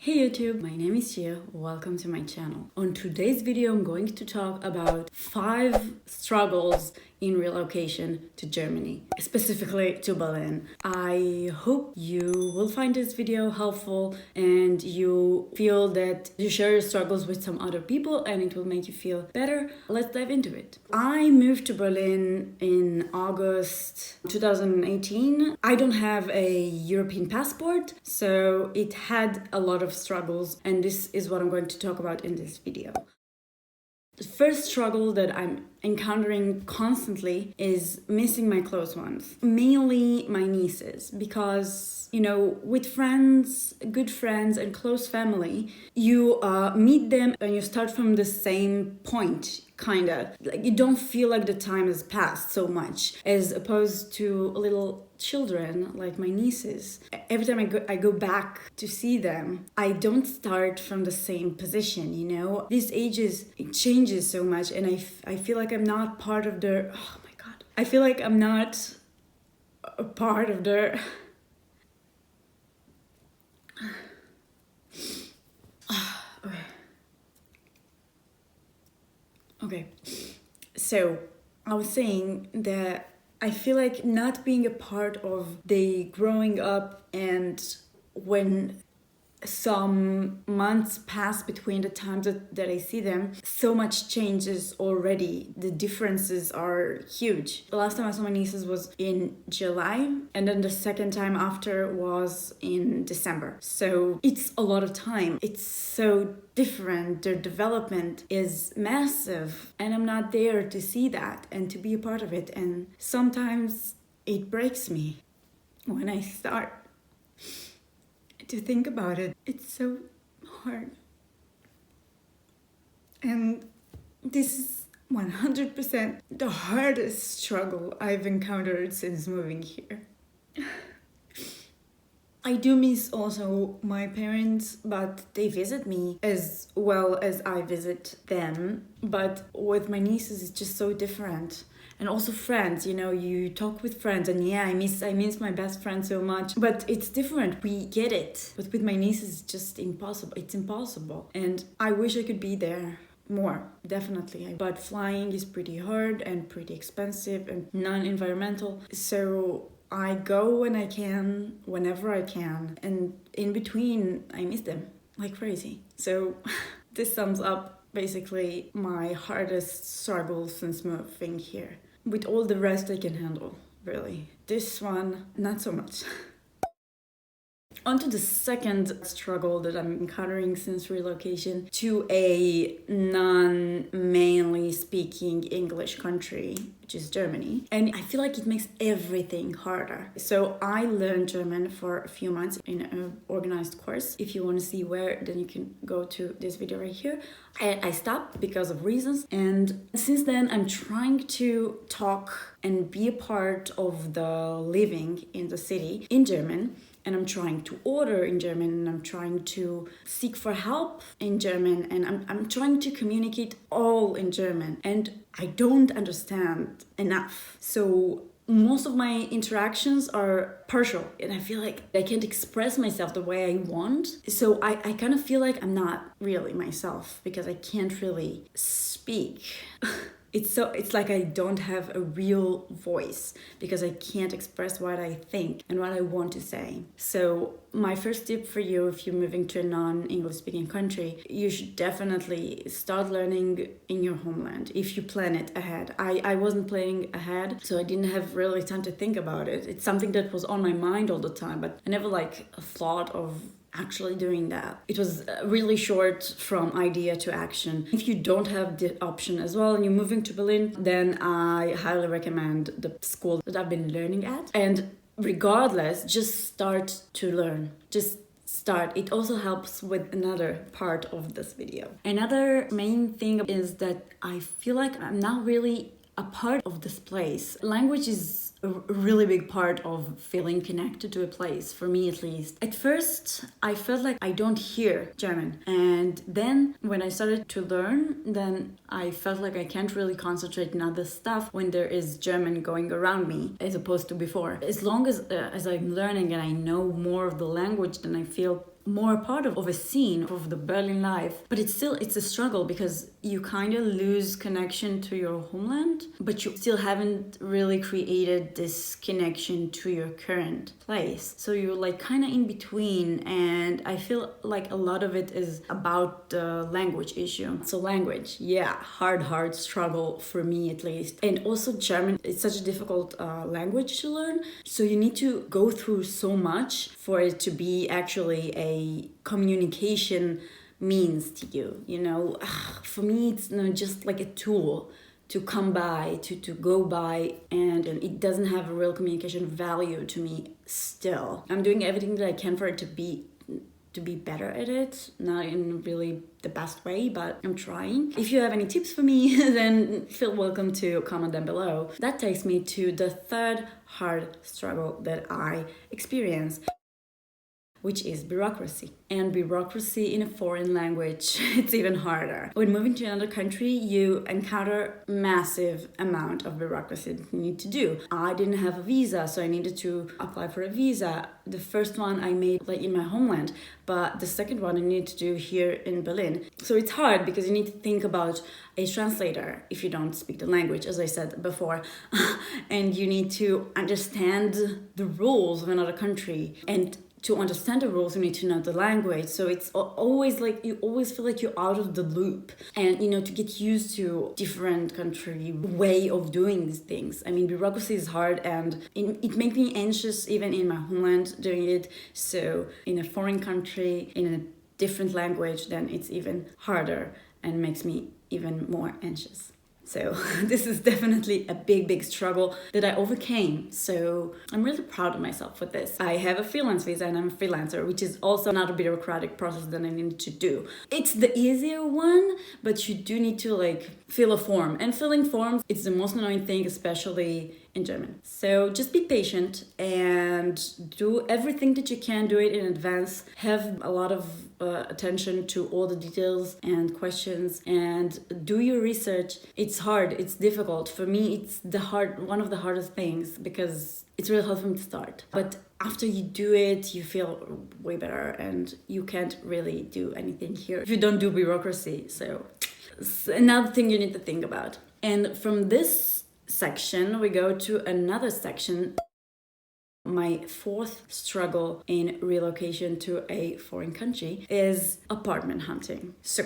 Hey YouTube, my name is Chia, welcome to my channel. On today's video I'm going to talk about 5 struggles in relocation to Germany, specifically to Berlin. I hope you will find this video helpful and you feel that you share your struggles with some other people and it will make you feel better. Let's dive into it. I moved to Berlin in August 2018. I don't have a European passport, so it had a lot of struggles, and this is what I'm going to talk about in this video. The first struggle that I'm encountering constantly is missing my close ones, mainly my nieces, because, you know, with friends, good friends and close family, you meet them and you start from the same point, kinda. Like, you don't feel like the time has passed so much, as opposed to little children like my nieces. Every time I go back to see them, I don't start from the same position, you know? These ages, it changes so much, and I feel like I'm not part of their, oh my god. I feel like I'm not a part of their, okay. So I was saying that I feel like not being a part of the growing up, and when some months pass between the times that I see them, so much changes already. The differences are huge. The last time I saw my nieces was in July, and then the second time after was in December. So it's a lot of time. It's so different. Their development is massive, and I'm not there to see that and to be a part of it. And sometimes it breaks me when I start to think about it. It's so hard. And this is 100% the hardest struggle I've encountered since moving here. I do miss also my parents, but they visit me as well as I visit them. But with my nieces, it's just so different. And also friends, you know, you talk with friends, and yeah, I miss my best friend so much, but it's different. We get it. But with my nieces, it's just impossible. It's impossible. And I wish I could be there more, definitely. But flying is pretty hard and pretty expensive and non-environmental. So I go when I can, whenever I can. And in between, I miss them like crazy. So this sums up basically my hardest struggle since moving here. With all the rest I can handle, really. This one, not so much. On to the second struggle that I'm encountering since relocation to a non-mainly speaking English country, which is Germany. And I feel like it makes everything harder. So I learned German for a few months in an organized course. If you want to see where, then you can go to this video right here. I stopped because of reasons, and since then I'm trying to talk and be a part of the living in the city in German. And I'm trying to order in German, and I'm trying to seek for help in German, and I'm trying to communicate all in German, and I don't understand enough. So most of my interactions are partial, and I feel like I can't express myself the way I want. So I kind of feel like I'm not really myself because I can't really speak. It's like I don't have a real voice because I can't express what I think and what I want to say. So my first tip for you, if you're moving to a non-English speaking country, you should definitely start learning in your homeland if you plan it ahead. I wasn't planning ahead, so I didn't have really time to think about it. It's something that was on my mind all the time, but I never thought of actually doing that. It was really short from idea to action. If you don't have the option as well and you're moving to Berlin, then I highly recommend the school that I've been learning at. And regardless, just start to learn. Just start. It also helps with another part of this video. Another main thing is that I feel like I'm not really a part of this place. Language is a really big part of feeling connected to a place, for me at least. At first, I felt like I don't hear German. And then when I started to learn, then I felt like I can't really concentrate on other stuff when there is German going around me, as opposed to before. As long as I'm learning and I know more of the language, then I feel more a part of a scene of the Berlin life. But it's a struggle because you kind of lose connection to your homeland, but you still haven't really created this connection to your current place. So you're like kind of in between, and I feel like a lot of it is about the language issue. So language, yeah, hard struggle for me at least. And also German, it's such a difficult language to learn. So you need to go through so much for it to be actually a communication means to you, you know. For me, it's not just like a tool to come by, to go by, and it doesn't have a real communication value to me still. I'm doing everything that I can for it to be better at it, not in really the best way, but I'm trying. If you have any tips for me, then feel welcome to comment down below. That takes me to the third hard struggle that I experience, which is bureaucracy. And bureaucracy in a foreign language, it's even harder. When moving to another country, you encounter massive amount of bureaucracy that you need to do. I didn't have a visa, so I needed to apply for a visa. The first one I made like in my homeland, but the second one I need to do here in Berlin. So it's hard because you need to think about a translator if you don't speak the language, as I said before. And you need to understand the rules of another country, and to understand the rules, you need to know the language. So it's always like, you always feel like you're out of the loop. And, you know, to get used to different country way of doing these things. I mean, bureaucracy is hard, and it makes me anxious even in my homeland doing it. So in a foreign country, in a different language, then it's even harder and makes me even more anxious. So this is definitely a big struggle that I overcame. So I'm really proud of myself for this. I have a freelance visa and I'm a freelancer, which is also another bureaucratic process that I need to do. It's the easier one, but you do need to like fill a form. And filling forms, it's the most annoying thing, especially in German. So just be patient and do everything that you can. Do it in advance. Have a lot of attention to all the details and questions, and do your research. It's hard, it's difficult. For me, it's one of the hardest things because it's really hard for me to start. But after you do it, you feel way better, and you can't really do anything here if you don't do bureaucracy. So it's another thing you need to think about. And from this section, we go to another section. My fourth struggle in relocation to a foreign country is apartment hunting. So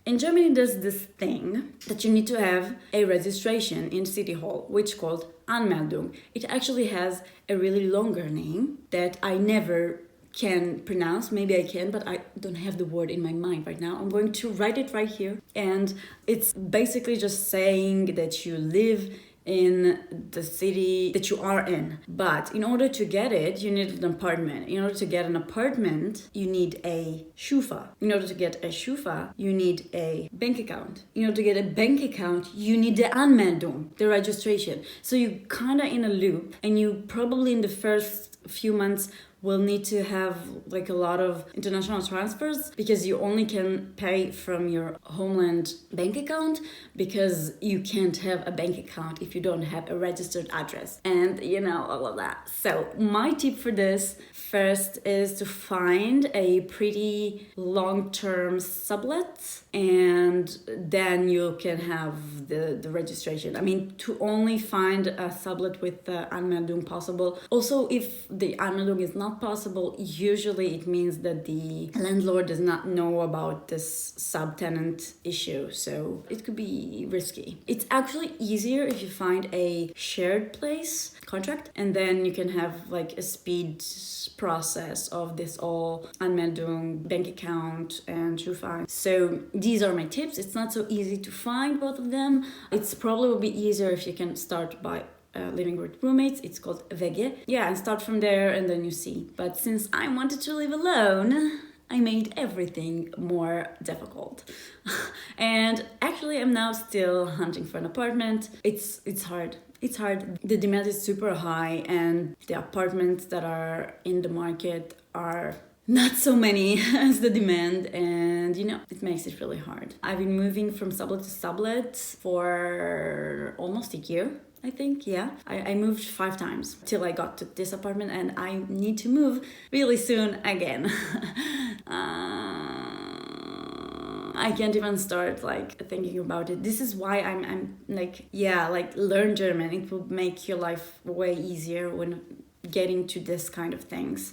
in Germany, there's this thing that you need to have a registration in City Hall, which is called Anmeldung. It actually has a really longer name that I never can pronounce. Maybe I can, but I don't have the word in my mind right now. I'm going to write it right here. And it's basically just saying that you live in the city that you are in. But in order to get it, you need an apartment. In order to get an apartment, you need a Schufa. In order to get a Schufa, you need a bank account. In order to get a bank account, you need the Anmeldung, the registration. So you're kind of in a loop, and you probably in the first few months will need to have like a lot of international transfers because you only can pay from your homeland bank account, because you can't have a bank account if you don't have a registered address, and you know, all of that. So my tip for this first is to find a pretty long-term sublet, and then you can have the registration. I mean, to only find a sublet with the Anmeldung possible. Also, if the Anmeldung is not possible, usually it means that the landlord does not know about this subtenant issue, so it could be risky. It's actually easier if you find a shared place contract, and then you can have like a speed process of this all Anmeldung, bank account, and Schufa. So these are my tips. It's not so easy to find both of them. It's probably will be easier if you can start by living with roommates. It's called WG. Yeah, and start from there, and then you see. But since I wanted to live alone, I made everything more difficult. And actually, I'm now still hunting for an apartment. It's hard. It's hard. The demand is super high, and the apartments that are in the market are not so many as the demand, and it makes it really hard. I've been moving from sublet to sublet for almost a year, I think. Yeah, I moved 5 times till I got to this apartment, and I need to move really soon again. I can't even start thinking about it. This is why I'm learn German. It will make your life way easier when getting to this kind of things.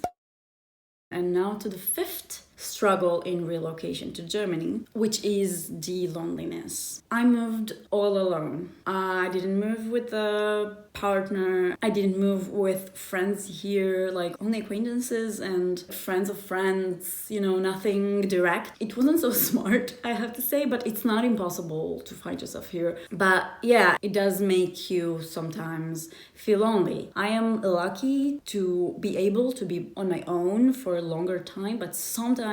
And now to the 5th struggle in relocation to Germany, which is the loneliness. I moved all alone. I didn't move with a partner. I didn't move with friends here, only acquaintances and friends of friends, nothing direct. It wasn't so smart, I have to say, but it's not impossible to find yourself here. But yeah, it does make you sometimes feel lonely. I am lucky to be able to be on my own for a longer time, but sometimes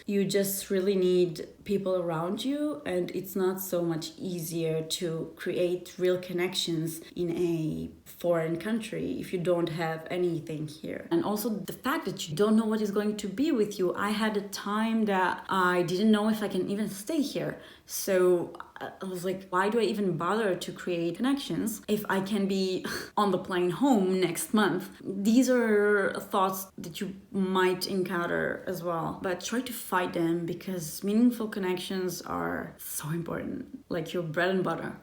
you just really need people around you, and it's not so much easier to create real connections in a foreign country if you don't have anything here. And also the fact that you don't know what is going to be with you. I had a time that I didn't know if I can even stay here. So I was like, why do I even bother to create connections if I can be on the plane home next month? These are thoughts that you might encounter as well, but try to fight them, because meaningful connections are so important, like your bread and butter.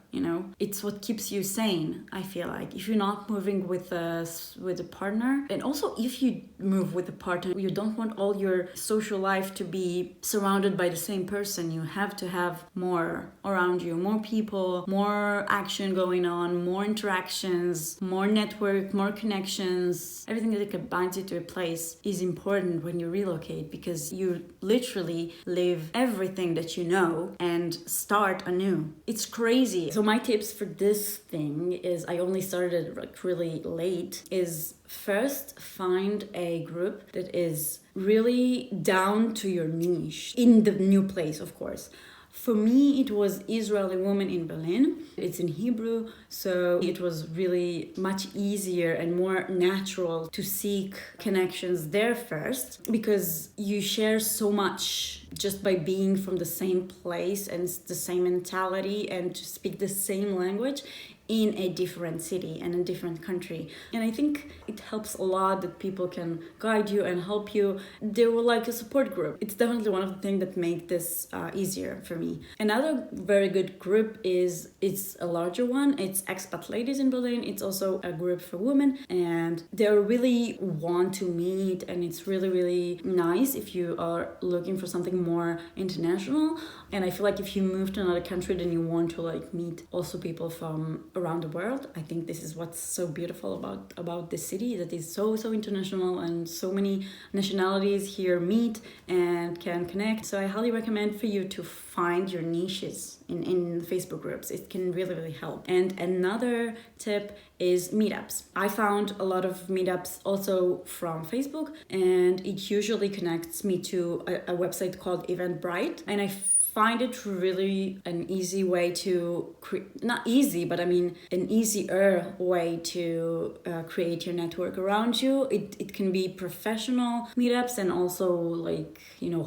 It's what keeps you sane. I feel like if you're not moving with a partner, and also if you move with a partner, you don't want all your social life to be surrounded by the same person. You have to have more around you, more people, more action going on, more interactions, more network, more connections. Everything that binds you to a place is important when you relocate, because you literally leave everything that you know and start anew. It's crazy. So my tips for this thing is, I only started really late, is first find a group that is really down to your niche in the new place, of course. For me, it was Israeli woman in Berlin. It's in Hebrew, so it was really much easier and more natural to seek connections there first, because you share so much just by being from the same place and the same mentality and to speak the same language in a different city and a different country. And I think it helps a lot that people can guide you and help you. They were like a support group. It's definitely one of the things that make this easier for me. Another very good group it's a larger one. It's Expat Ladies in Berlin. It's also a group for women, and they really want to meet, and it's really, really nice if you are looking for something more international. And I feel like if you move to another country, then you want to meet also people from around the world. I think this is what's so beautiful about this city, that is so international, and so many nationalities here meet and can connect. So I highly recommend for you to find your niches in Facebook groups. It can really, really help. And another tip is meetups. I found a lot of meetups also from Facebook, and it usually connects me to a website called Eventbrite, and I find it really an easy way to not easy, but I mean an easier way to create your network around you. It can be professional meetups and also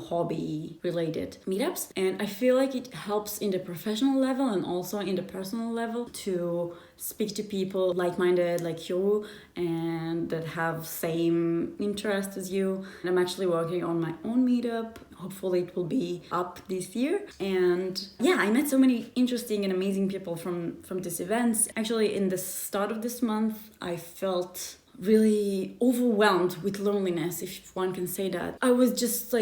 hobby related meetups, and I feel like it helps in the professional level and also in the personal level to speak to people like-minded like you and that have same interests as you. And I'm actually working on my own meetup. Hopefully it will be up this year. And yeah, I met so many interesting and amazing people from these events. Actually, in the start of this month, I felt really overwhelmed with loneliness, if one can say that. I was just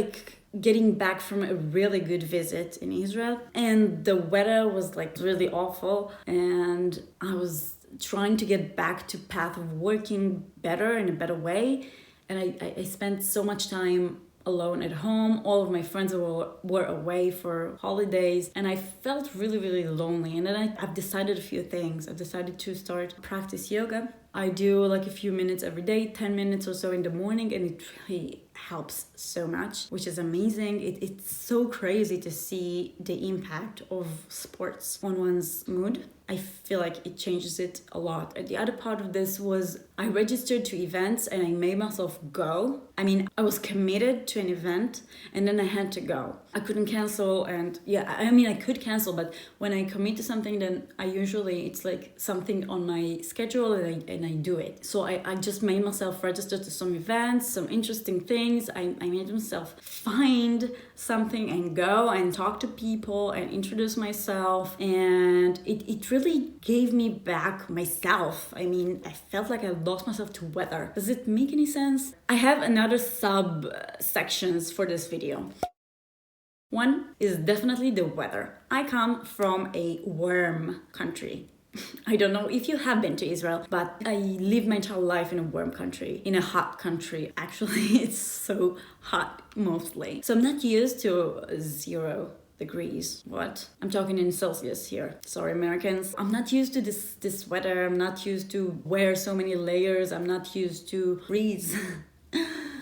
getting back from a really good visit in Israel, and the weather was really awful, and I was trying to get back to path of working better in a better way, and I spent so much time alone at home. All of my friends were away for holidays, and I felt really, really lonely. And then I've decided a few things. I've decided to start practice yoga. I do a few minutes every day, 10 minutes or so in the morning, and it really helps so much, which is amazing. It's so crazy to see the impact of sports on one's mood. I feel like it changes it a lot. And the other part of this was I registered to events and I made myself go. I mean, I was committed to an event and then I had to go. I couldn't cancel, and I could cancel, but when I commit to something, then it's like something on my schedule and I do it. So I just made myself register to some events, some interesting things. I made myself find something and go and talk to people and introduce myself, and it really gave me back myself. I mean, I felt like I lost myself to weather. Does it make any sense? I have another sub sections for this video. One is definitely the weather. I come from a warm country. I don't know if you have been to Israel, but I lived my entire life in a warm country, in a hot country. Actually, it's so hot mostly. So I'm not used to 0 degrees. What? I'm talking in Celsius here. Sorry, Americans. I'm not used to this weather. I'm not used to wear so many layers. I'm not used to freeze.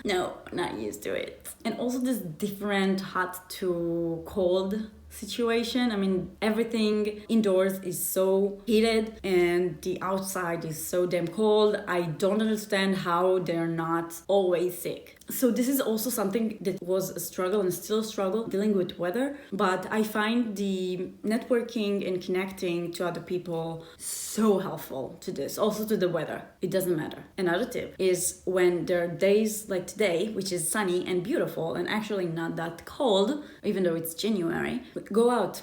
No, not used to it. And also this different hot to cold situation. I mean, everything indoors is so heated and the outside is so damn cold. I don't understand how they're not always sick. So this is also something that was a struggle and still a struggle, dealing with weather. But I find the networking and connecting to other people so helpful to this, also to the weather. It doesn't matter. Another tip is when there are days like today, which is sunny and beautiful and actually not that cold, even though it's January, go out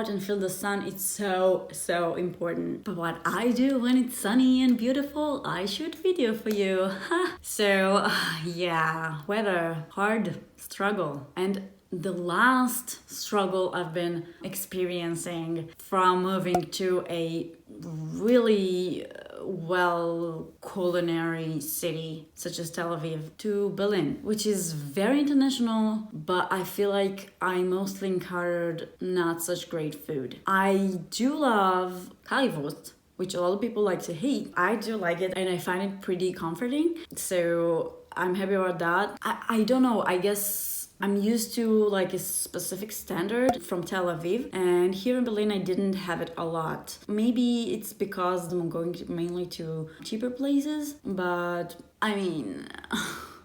and feel the sun. It's so important. But what I do when it's sunny and beautiful, I shoot video for you. So yeah, weather, hard struggle. And the last struggle I've been experiencing from moving to a really well culinary city such as Tel Aviv to Berlin, which is very international, but I feel like I mostly encountered not such great food. I do love currywurst, which a lot of people like to hate. I do like it and I find it pretty comforting. So I'm happy about that. I don't know, I guess I'm used to like a specific standard from Tel Aviv, and here in Berlin I didn't have it a lot. Maybe it's because I'm going mainly to cheaper places, but I mean,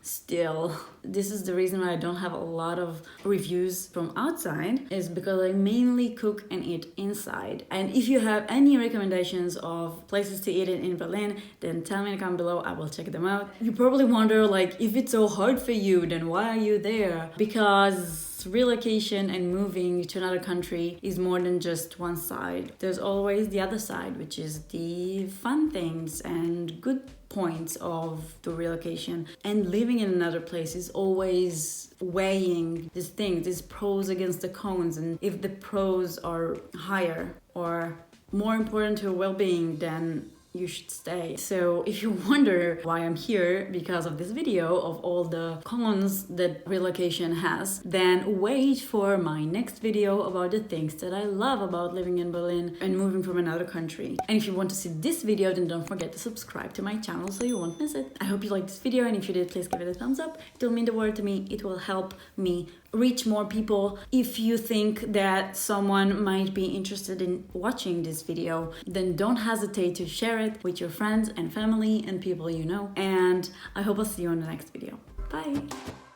still, this is the reason why I don't have a lot of reviews from outside, is because I mainly cook and eat inside. And if you have any recommendations of places to eat in Berlin, then tell me in the comment below, I will check them out. You probably wonder, like, if it's so hard for you, then why are you there? Because relocation and moving to another country is more than just one side. There's always the other side, which is the fun things and good points of the relocation. And living in another place is always weighing these pros against the cons, and if the pros are higher or more important to your well-being, then you should stay. So if you wonder why I'm here because of this video of all the cons that relocation has, then wait for my next video about the things that I love about living in Berlin and moving from another country. And if you want to see this video, then don't forget to subscribe to my channel so you won't miss it. I hope you liked this video, and if you did, please give it a thumbs up. It will mean the world to me. It will help me reach more people. If you think that someone might be interested in watching this video, then don't hesitate to share it with your friends and family and people you know. And I hope I'll see you on the next video. Bye!